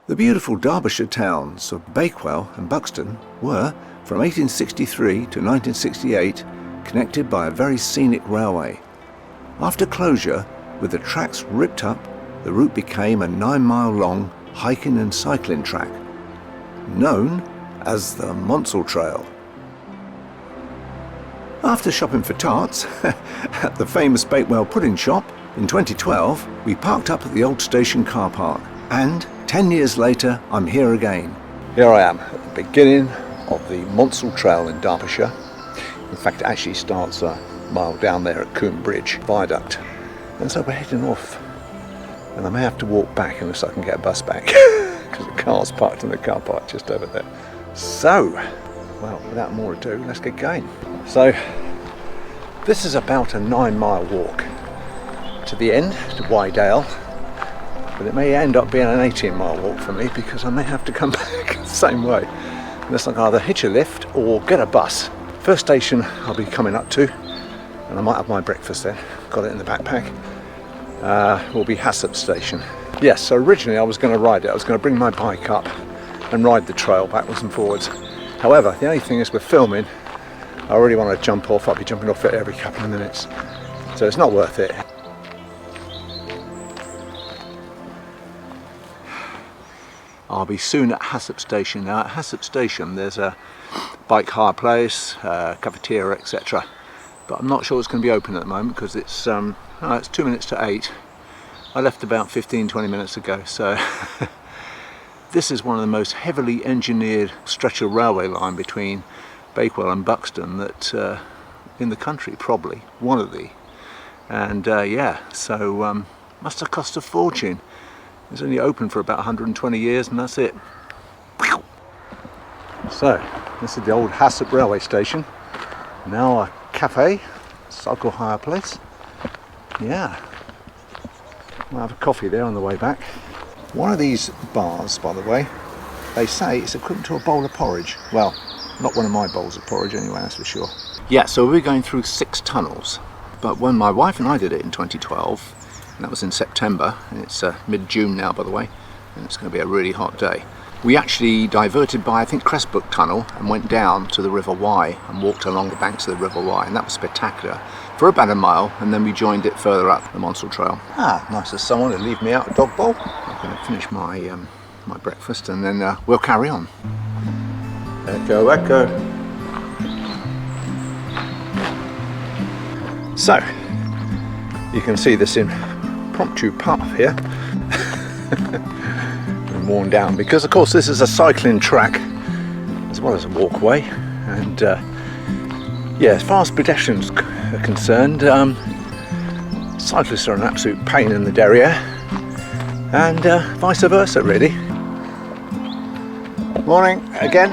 The beautiful Derbyshire towns of Bakewell and Buxton were, from 1863 to 1968, connected by a very scenic railway. After closure, with the tracks ripped up, the route became a 9-mile-long hiking and cycling track, known as the Monsal Trail. After shopping for tarts at the famous Bakewell pudding shop, in 2012 we parked up at the old station car park, and 10 years later I'm here again. Here I am at the beginning of the Monsal Trail in Derbyshire. In fact, it actually starts a mile down there at Headstone Viaduct. And so we're heading off, and I may have to walk back unless I can get a bus back because the car's parked in the car park just over there. So, well, without more ado, let's get going. So, this is about a 9-mile walk to the end, to Vale, but it may end up being an 18-mile walk for me because I may have to come back the same way. Unless I can either hitch a lift or get a bus. First station I'll be coming up to, and I might have my breakfast there, got it in the backpack, will be Hassop station. Yes, so originally I was going to ride it, I was going to bring my bike up and ride the trail backwards and forwards. However, the only thing is we're filming, I already want to jump off, I'll be jumping off it every couple of minutes, so it's not worth it. I'll be soon at Hassop station. Now at Hassop station there's a bike hire place, cafeteria, etc. But I'm not sure it's going to be open at the moment because it's 2 minutes to 8. I left about 15-20 minutes ago, so this is one of the most heavily engineered stretch of railway line between Bakewell and Buxton that in the country, probably one of the. And yeah, so must have cost a fortune. It's only open for about 120 years and that's it. So, this is the old Hassop railway station. Now a cafe, cycle hire place. Yeah. I'll have a coffee there on the way back. One of these bars, by the way, they say it's equivalent to a bowl of porridge. Well, not one of my bowls of porridge anyway, that's for sure. Yeah, so we're going through 6 tunnels. But when my wife and I did it in 2012, and that was in September, and it's mid-June now, by the way, and it's going to be a really hot day. We actually diverted by, I think, Cressbrook tunnel and went down to the River Wye and walked along the banks of the River Wye, and that was spectacular for about a mile, and then we joined it further up the Monsal Trail. Ah, nice of someone to leave me out a dog bowl. I'm going to finish my my breakfast and then we'll carry on. Echo, echo. So, you can see this impromptu path here. Been worn down because, of course, this is a cycling track as well as a walkway, and yeah, as far as pedestrians are concerned, cyclists are an absolute pain in the derriere, and vice versa, really. Morning again.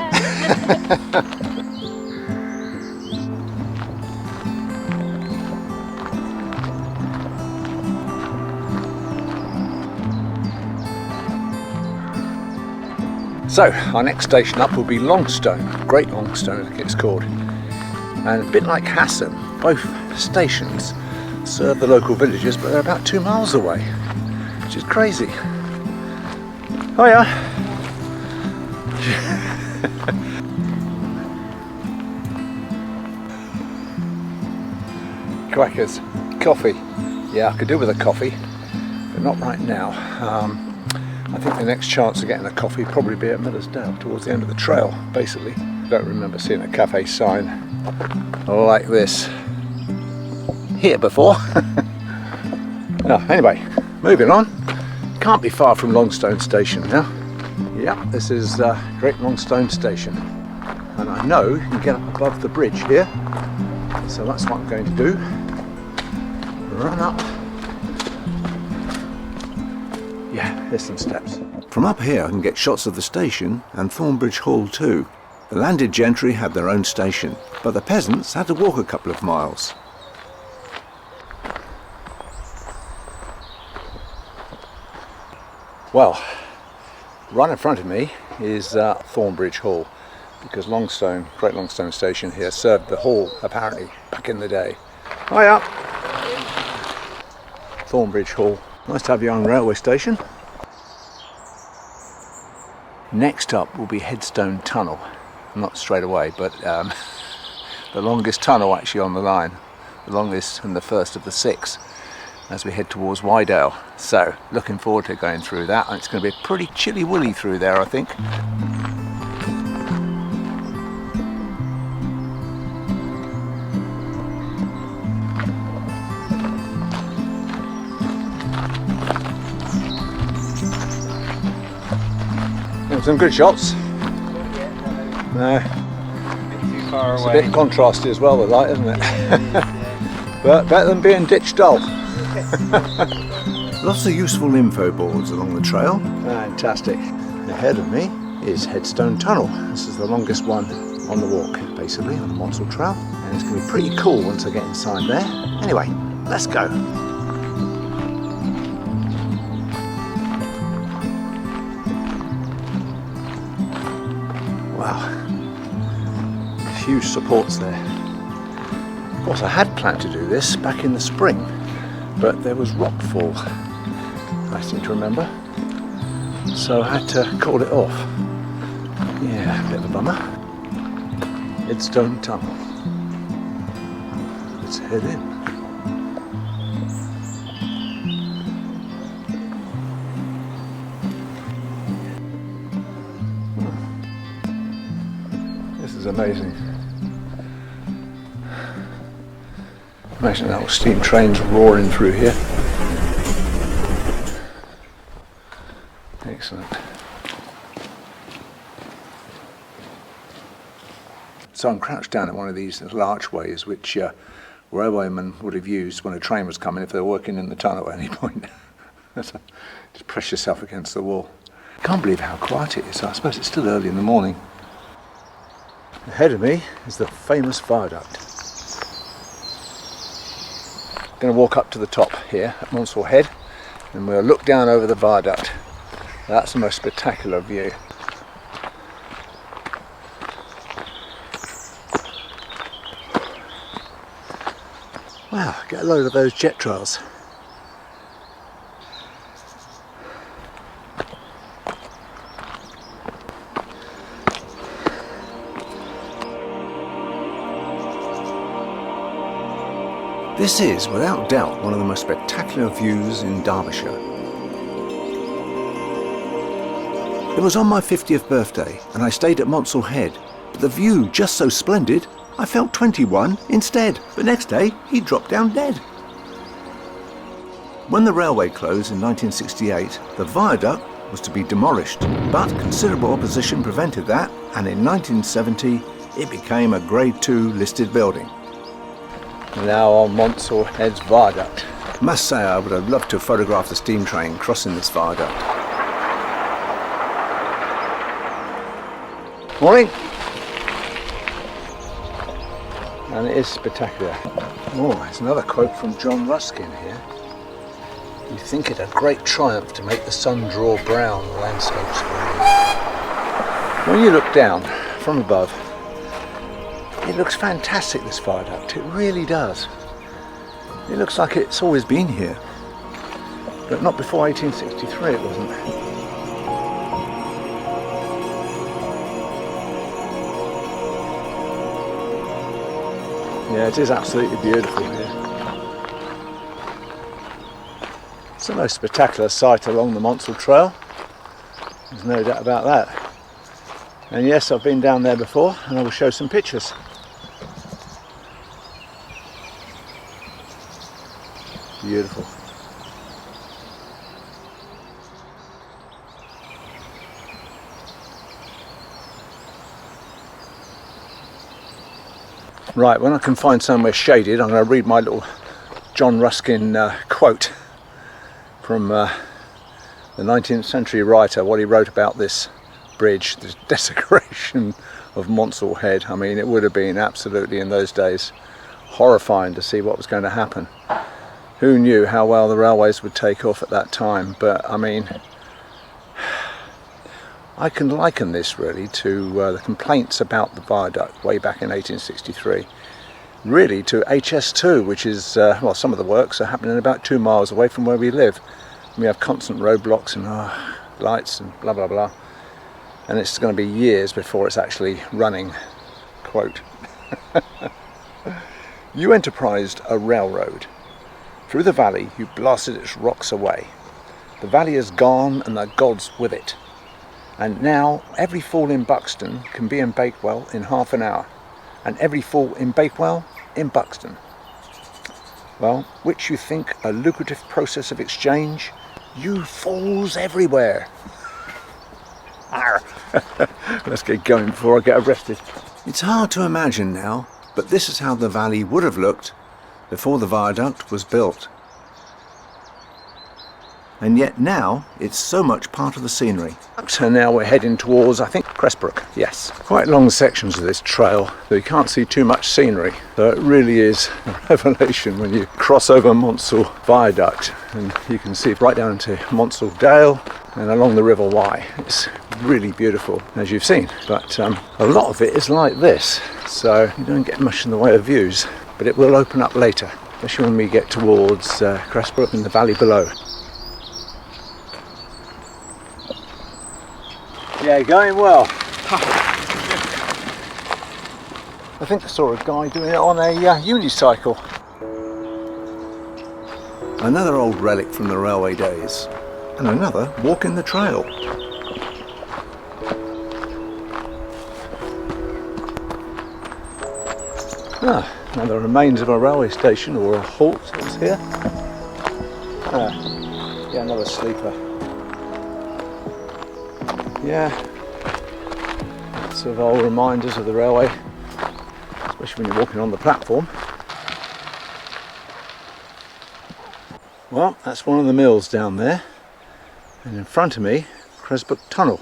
So, our next station up will be Longstone, Great Longstone I think it's called. And a bit like Hassop, both stations serve the local villages, but they're about 2 miles away, which is crazy. Oh yeah. Crackers, coffee. Yeah, I could do with a coffee, but not right now. I think the next chance of getting a coffee will probably be at Miller's Dale, towards the end of the trail, basically. I don't remember seeing a cafe sign like this here before. Oh, anyway, moving on. Can't be far from Longstone Station now. Yeah, this is Great Longstone Station. And I know you can get up above the bridge here. So that's what I'm going to do. Run up. Yeah, there's some steps. From up here I can get shots of the station and Thornbridge Hall too. The landed gentry had their own station, but the peasants had to walk a couple of miles. Well, right in front of me is Thornbridge Hall, because Longstone, Great Longstone Station here, served the hall apparently back in the day. Hiya! Thornbridge Hall. Nice to have your own railway station. Next up will be Headstone Tunnel. Not straight away, but the longest tunnel actually on the line. The longest and the first of the 6 as we head towards Wydale. So looking forward to going through that, and it's going to be a pretty chilly willy through there, I think. Some good shots. No. Too far It's away. a bit contrasty as well, the light, isn't it? Yeah. But better than being ditch dull. Lots of useful info boards along the trail. Fantastic. Ahead of me is Headstone Tunnel. This is the longest one on the walk, basically, on the Monsal Trail. And it's going to be pretty cool once I get inside there. Anyway, let's go. Wow. Huge supports there. Of course, I had planned to do this back in the spring, but there was rockfall, I seem to remember, so I had to call it off. Yeah, a bit of a bummer. Headstone Tunnel. Let's head in. This is amazing. Imagine that steam trains roaring through here. Excellent. So I'm crouched down at one of these little archways which railwaymen would have used when a train was coming if they were working in the tunnel at any point. Just press yourself against the wall. I can't believe how quiet it is. I suppose it's still early in the morning. Ahead of me is the famous viaduct. Going to walk up to the top here at Monsal Head, and we'll look down over the viaduct. That's the most spectacular view. Wow, get a load of those jet trails. This is, without doubt, one of the most spectacular views in Derbyshire. It was on my 50th birthday and I stayed at Monsal Head, but the view just so splendid I felt 21 instead. The next day he dropped down dead. When the railway closed in 1968, the viaduct was to be demolished, but considerable opposition prevented that, and in 1970 it became a Grade 2 listed building. Now on Monsal Head's viaduct. I must say I would have loved to photograph the steam train crossing this viaduct. Morning! And it is spectacular. Oh, there's another quote from John Ruskin here. You think it a great triumph to make the sun draw brown the landscapes for you. When you look down from above, it looks fantastic, this viaduct, it really does. It looks like it's always been here, but not before 1863 it wasn't. Yeah, it is absolutely beautiful here. It's the most spectacular sight along the Monsal Trail, there's no doubt about that. And yes, I've been down there before and I will show some pictures. Beautiful. Right, when I can find somewhere shaded, I'm going to read my little John Ruskin quote from the 19th century writer, what he wrote about this bridge, the desecration of Monsal Head. I mean, it would have been absolutely, in those days, horrifying to see what was going to happen. Who knew how well the railways would take off at that time? But I mean, I can liken this really to the complaints about the viaduct way back in 1863, really to HS2, which is, well, some of the works are happening about 2 miles away from where we live. We have constant roadblocks and lights and blah blah blah. and it's going to be years before it's actually running. Quote, "You enterprised a railroad. Through the valley you blasted its rocks away. The valley is gone and the gods with it. And now every fall in Buxton can be in Bakewell in half an hour, and every fall in Bakewell in Buxton. Well, which you think a lucrative process of exchange? You falls everywhere." Arr. Let's get going before I get arrested. It's hard to imagine now, but this is how the valley would have looked before the viaduct was built. And yet now it's so much part of the scenery. So now we're heading towards, I think, Cressbrook. Yes, quite long sections of this trail, so you can't see too much scenery. So it really is a revelation when you cross over Monsal Viaduct, and you can see right down to Monsal Dale and along the River Wye. It's really beautiful, as you've seen, but a lot of it is like this, so you don't get much in the way of views, but it will open up later, especially when we get towards Cressbrook and the valley below. Yeah, going well. I think I saw a guy doing it on a unicycle. Another old relic from the railway days, and another walking the trail. Now the remains of a railway station or a halt is here. Yeah, another sleeper. Yeah, sort of old reminders of the railway, especially when you're walking on the platform. Well, that's one of the mills down there, and in front of me, Cressbrook Tunnel.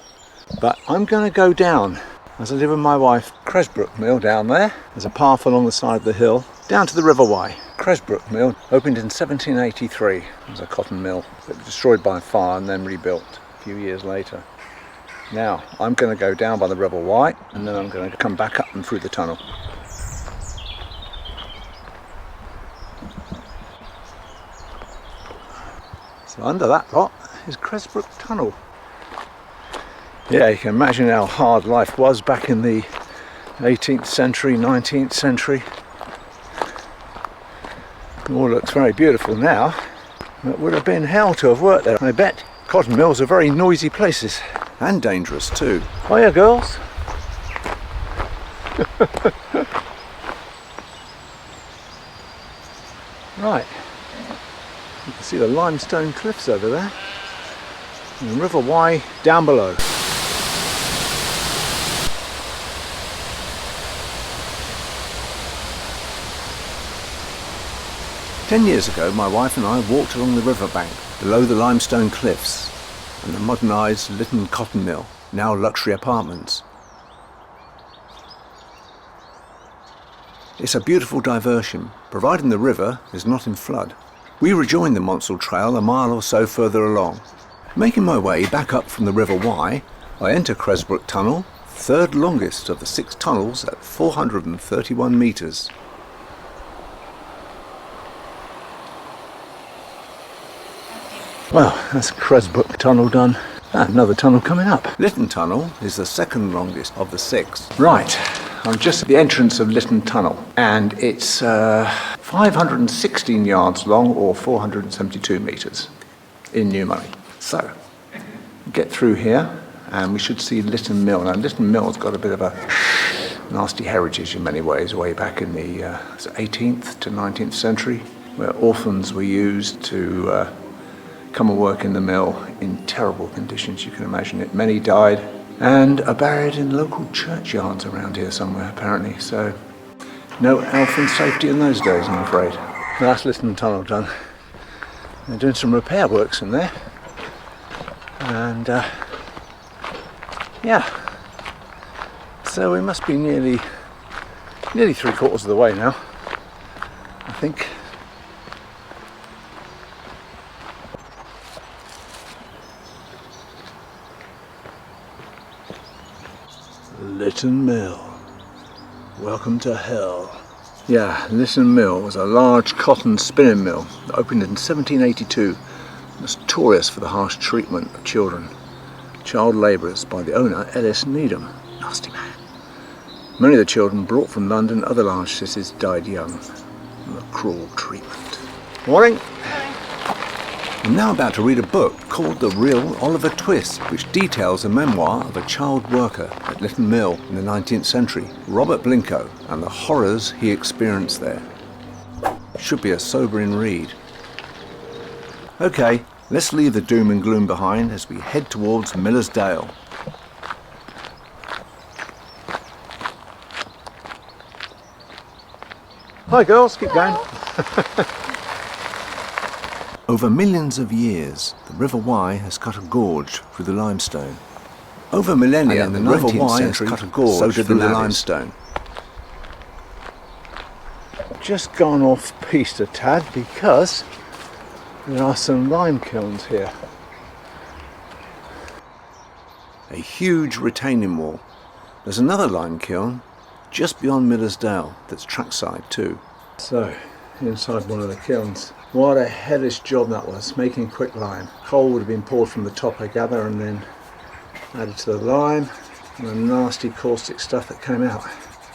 But I'm going to go down, as I live with my wife. Cressbrook Mill down there. There's a path along the side of the hill, down to the River Wye. Cressbrook Mill opened in 1783. It was a cotton mill. It was destroyed by fire and then rebuilt a few years later. Now, I'm going to go down by the River Wye, and then I'm going to come back up and through the tunnel. So under that lot is Cressbrook Tunnel. Yeah, you can imagine how hard life was back in the 18th century, 19th century. It all looks very beautiful now. It would have been hell to have worked there, I bet. Cotton mills are very noisy places. And dangerous too. Hiya, girls. Right. You can see the limestone cliffs over there. And the River Wye down below. "10 years ago, my wife and I walked along the riverbank below the limestone cliffs and the modernised Litton Cotton Mill, now luxury apartments. It's a beautiful diversion, providing the river is not in flood. We rejoined the Monsal Trail a mile or so further along. Making my way back up from the River Wye, I enter Cressbrook Tunnel, third longest of the 6 tunnels at 431 metres. Well, that's Cressbrook Tunnel done. Another tunnel coming up. Litton Tunnel is the second longest of the 6. Right, I'm just at the entrance of Litton Tunnel, and it's 516 yards long, or 472 metres in new money. So, get through here, and we should see Litton Mill. Now, Litton Mill's got a bit of a nasty heritage in many ways, way back in the 18th to 19th century, where orphans were used to come and work in the mill in terrible conditions, you can imagine it. Many died and are buried in local churchyards around here somewhere, apparently. So no health and safety in those days, I'm afraid. That's Litton Tunnel done. They're doing some repair works in there, and yeah, so we must be nearly 3/4 of the way now, I think. Litton Mill. Welcome to hell. Yeah, Litton Mill was a large cotton spinning mill that opened in 1782, notorious for the harsh treatment of children. child labourers by the owner, Ellis Needham. Nasty man. Many of the children brought from London and other large cities died young from the cruel treatment. Morning. I'm now about to read a book called The Real Oliver Twist, which details a memoir of a child worker at Litton Mill in the 19th century, Robert Blincoe, and the horrors he experienced there. Should be a sobering read. Okay, let's leave the doom and gloom behind as we head towards Miller's Dale. Hi girls, keep going. Over millions of years, the River Wye has cut a gorge through the limestone. Over millennia, the River Wye has cut a gorge so did through the limestone. Just gone off piste a tad because there are some lime kilns here. A huge retaining wall. There's another lime kiln just beyond Miller's Dale that's trackside too. So, inside one of the kilns. What a hellish job that was, making quick lime. Coal would have been poured from the top, I gather, and then added to the lime, and the nasty caustic stuff that came out.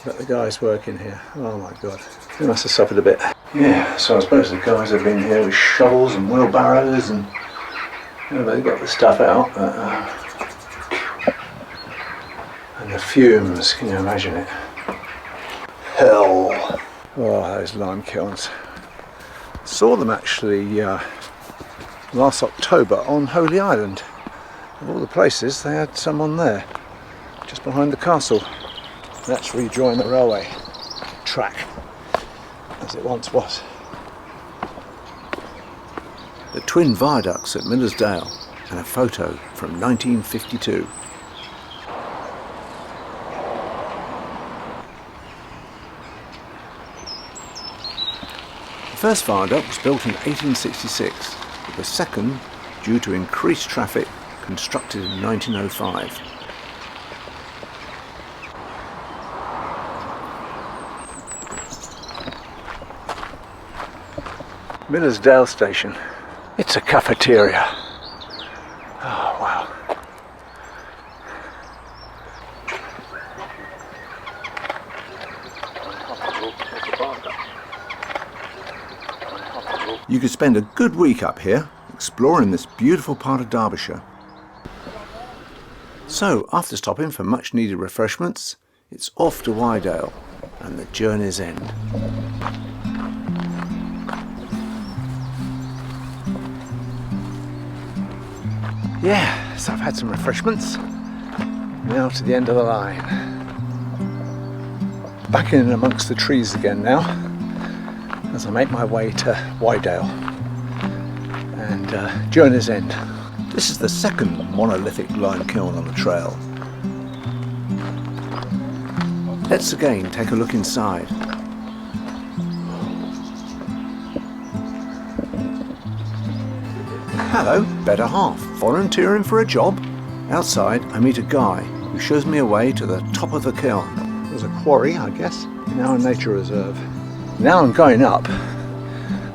But the guys working here, oh my god, they must have suffered a bit. Yeah, so I suppose the guys have been here with shovels and wheelbarrows and they got the stuff out. And the fumes, can you imagine it? Hell. Oh, those lime kilns. Saw them actually last October on Holy Island. Of all the places, they had some on there, just behind the castle. Let's rejoin the railway track as it once was. The twin viaducts at Miller's Dale and a photo from 1952. The first viaduct was built in 1866, with the second, due to increased traffic, constructed in 1905. Miller's Dale station. It's a cafeteria. Oh wow. You could spend a good week up here, exploring this beautiful part of Derbyshire. So, after stopping for much needed refreshments, it's off to Wydale and the journey's end. Yeah, so I've had some refreshments. Now to the end of the line. Back in amongst the trees again now, as I make my way to Wydale and journey's end. This is the second monolithic lime kiln on the trail. Let's again take a look inside. Hello, better half, volunteering for a job? Outside I meet a guy who shows me a way to the top of the kiln. There's a quarry, I guess, now a nature reserve. Now I'm going up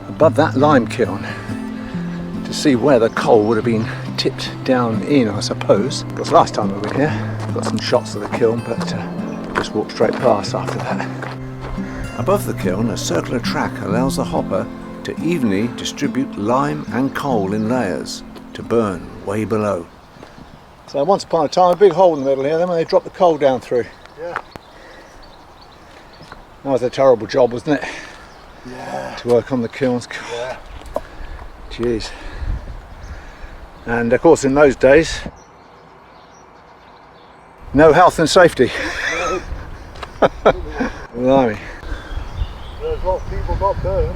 above that lime kiln to see where the coal would have been tipped down in, I suppose. Because last time we were here, got some shots of the kiln, but just walked straight past after that. Above the kiln, a circular track allows the hopper to evenly distribute lime and coal in layers to burn way below. So once upon a time, a big hole in the middle here, then when they dropped the coal down through. Yeah. That was a terrible job, wasn't it? Yeah. To work on the kilns. Yeah. Jeez. And of course in those days, no health and safety. Blimey. There's a lot of people got burned.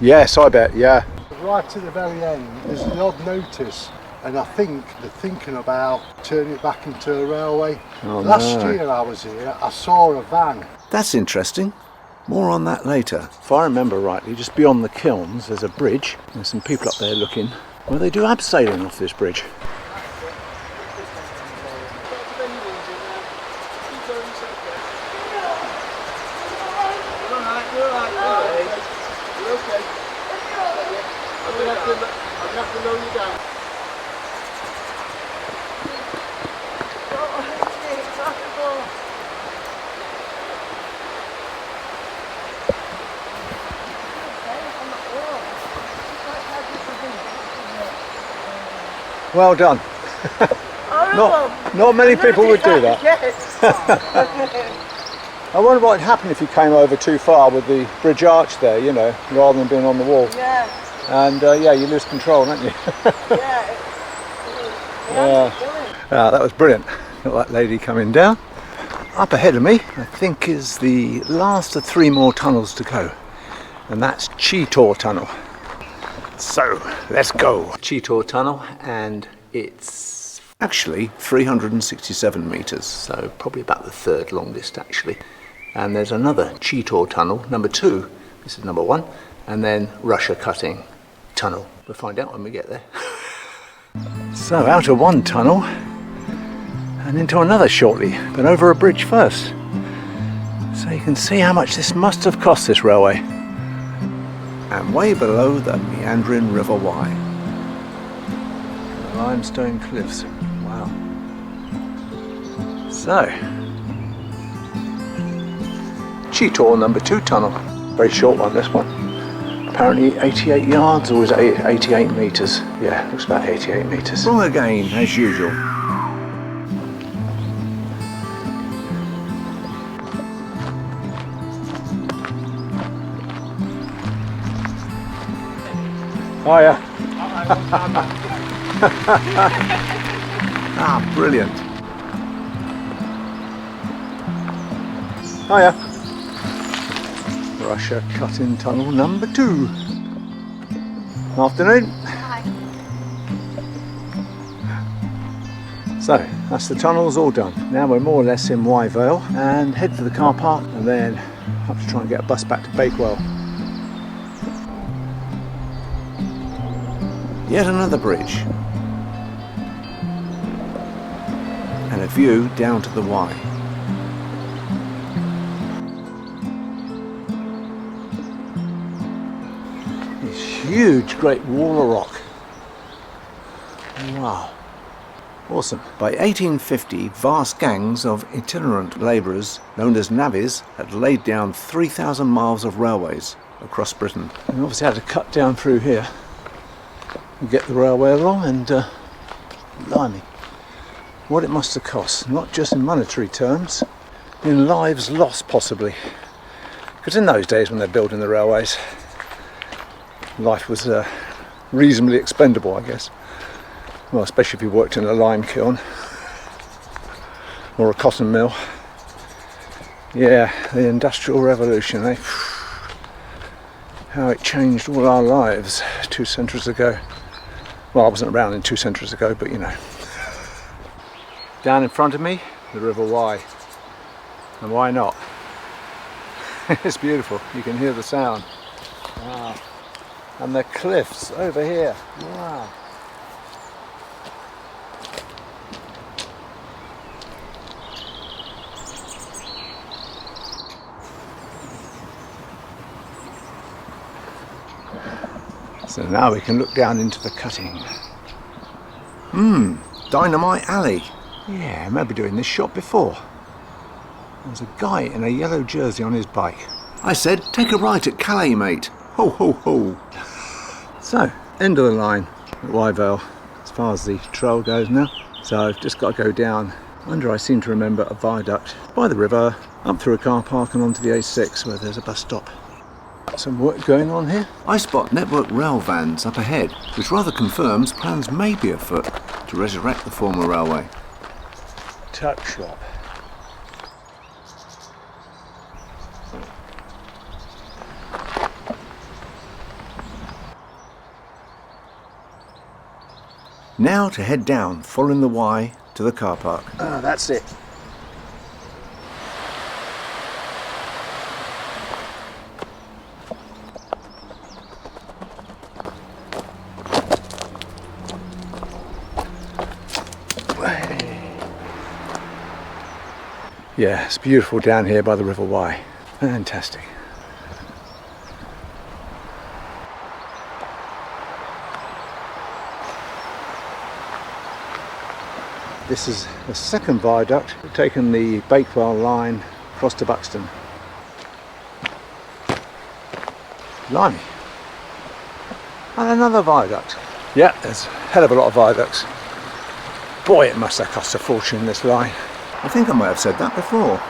Yes, I bet, yeah. Right to the very end, there's the odd notice, and I think they're thinking about turning it back into a railway. Oh, Last no. year I was here, I saw a van. That's interesting. More on that later. If I remember rightly, just beyond the kilns there's a bridge. There's some people up there looking. Well, they do abseiling off this bridge. Well done. Not many people would do that. I wonder what would happen if you came over too far with the bridge arch there, you know, rather than being on the wall. Yeah. And yeah, you lose control, don't you? Yeah. That was brilliant. Got that lady coming down. Up ahead of me, I think, is the last of 3 more tunnels to go. And that's Chee Tunnel. So, let's go. Chee Tunnel, and it's actually 367 metres, so probably about the 3rd longest actually. And there's another Chee Tunnel, number 2, this is number 1, and then Russia Cutting Tunnel. We'll find out when we get there. So out of one tunnel and into another shortly, but over a bridge first. So you can see how much this must have cost, this railway. And way below the meandering River Wye. The limestone cliffs. Wow. So, Chee number 2 tunnel. Very short one, this one. Apparently 88 yards, or is it 88 metres? Yeah, looks about 88 metres. Wrong again, as usual. Oh yeah. Ah, brilliant. Oh yeah. Russia Cutting Tunnel number 2. Afternoon. Hi. So, that's the tunnels all done. Now we're more or less in Vale and head for the car park and then have to try and get a bus back to Bakewell. Yet another bridge. And a view down to the Wye. Huge great wall of rock. Wow. Awesome. By 1850, vast gangs of itinerant labourers known as navvies had laid down 3,000 miles of railways across Britain. And obviously had to cut down through here and get the railway along, and blimey, what it must have cost, not just in monetary terms, in lives lost possibly. Because in those days when they're building the railways, life was reasonably expendable, I guess. Well, especially if you worked in a lime kiln or a cotton mill. Yeah, the Industrial Revolution, eh? How it changed all our lives 2 centuries ago. Well, I wasn't around in 2 centuries ago, but you know. Down in front of me, the River Wye. And why not? It's beautiful, you can hear the sound. Wow. And the cliffs over here. Wow. So now we can look down into the cutting. Dynamite Alley. Yeah, I remember doing this shot before. There's a guy in a yellow jersey on his bike. I said, take a right at Calais, mate. Ho, ho, ho. So, end of the line at Vale, as far as the trail goes now. So I've just got to go down under, I seem to remember, a viaduct by the river, up through a car park and onto the A6 where there's a bus stop. Some work going on here. I spot network rail vans up ahead, which rather confirms plans may be afoot to resurrect the former railway. Tuck shop. Now to head down, following the Wye to the car park. Ah, that's it. Yeah, it's beautiful down here by the River Wye. Fantastic. This is the second viaduct. We've taken the Bakewell line across to Buxton. Blimey. And another viaduct. Yeah, there's a hell of a lot of viaducts. Boy, it must have cost a fortune, this line. I think I might have said that before.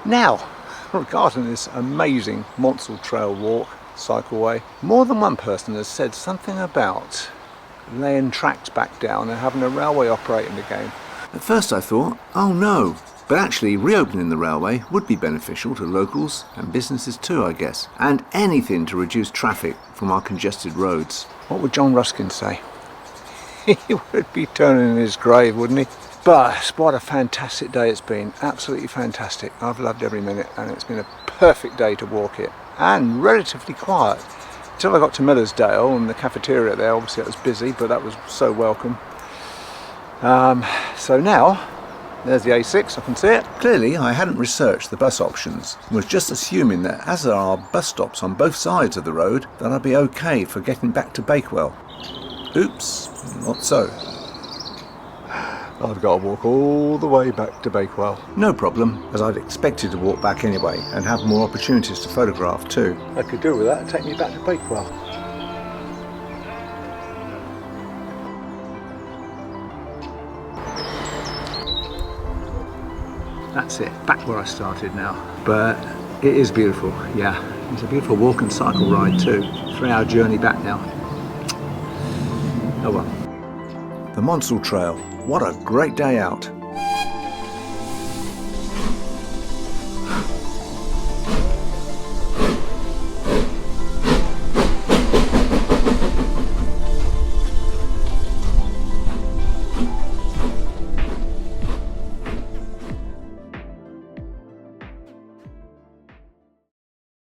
Now, regarding this amazing Monsal Trail walk, cycleway, more than one person has said something about laying tracks back down and having a railway operating again. At first I thought, oh no, but actually reopening the railway would be beneficial to locals and businesses too, I guess, and anything to reduce traffic from our congested roads. What would John Ruskin say? He would be turning in his grave, wouldn't he? But what a fantastic day it's been, absolutely fantastic. I've loved every minute, and it's been a perfect day to walk it, and relatively quiet. Until I got to Miller's Dale and the cafeteria there, obviously it was busy, but that was so welcome. So now, there's the A6, I can see it. Clearly I hadn't researched the bus options, and was just assuming that as there are bus stops on both sides of the road, that I'd be okay for getting back to Bakewell. Oops, not so. I've got to walk all the way back to Bakewell. No problem, as I'd expected to walk back anyway, and have more opportunities to photograph too. I could do with that and take me back to Bakewell. That's it, back where I started now. But it is beautiful, yeah. It's a beautiful walk and cycle ride too. 3-hour journey back now. Oh well. The Monsal Trail, what a great day out.